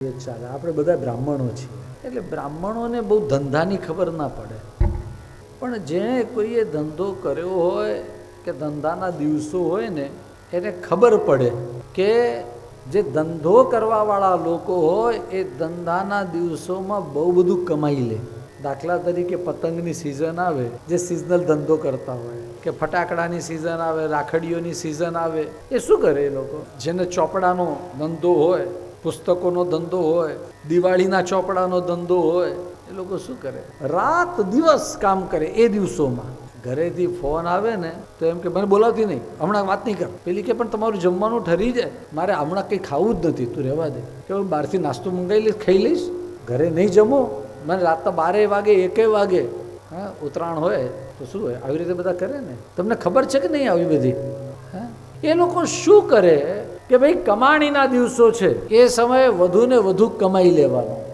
એ ચાલે. આપણે બધા બ્રાહ્મણો છીએ, એટલે બ્રાહ્મણોને બહુ ધંધાની ખબર ના પડે, પણ જેણે કોઈએ ધંધો કર્યો હોય કે ધંધાના દિવસો હોય ને એને ખબર પડે કે જે ધંધો કરવાવાળા લોકો હોય એ ધંધાના દિવસોમાં બહુ બધું કમાઈ લે. દાખલા તરીકે પતંગની સિઝન આવે, જે સિઝનલ ધંધો કરતા હોય, કે ફટાકડાની સિઝન આવે, રાખડીઓની સિઝન આવે, એ શું કરે? એ લોકો જેને ચોપડાનો ધંધો હોય, પુસ્તકોનો ધંધો હોય, દિવાળીના ચોપડાનો ધંધો હોય, એ લોકો શું કરે? રાત દિવસ કામ કરે. એ દિવસોમાં ઘરેથી ફોન આવે ને તો એમ કે મને બોલાવતી નહીં, હમણાં વાત નહીં કર. પેલી કે પણ તમારું જમવાનું ઠરી જાય, મારે હમણાં કંઈ ખાવું જ નથી, તું રહેવા દે. કે હું બહારથી નાસ્તો મંગાવી લઈશ, ખાઈ લઈશ, ઘરે નહીં જમો. મને રાતના 12 વાગે 1 વાગે, હા, ઉત્તરાયણ હોય તો શું હોય, આવી રીતે બધા કરે ને. તમને ખબર છે કે નહીં આવી બધી? હા, એ લોકો શું કરે કે ભાઈ કમાણીના દિવસો છે, એ સમયે વધુ ને વધુ કમાઈ લેવાનું.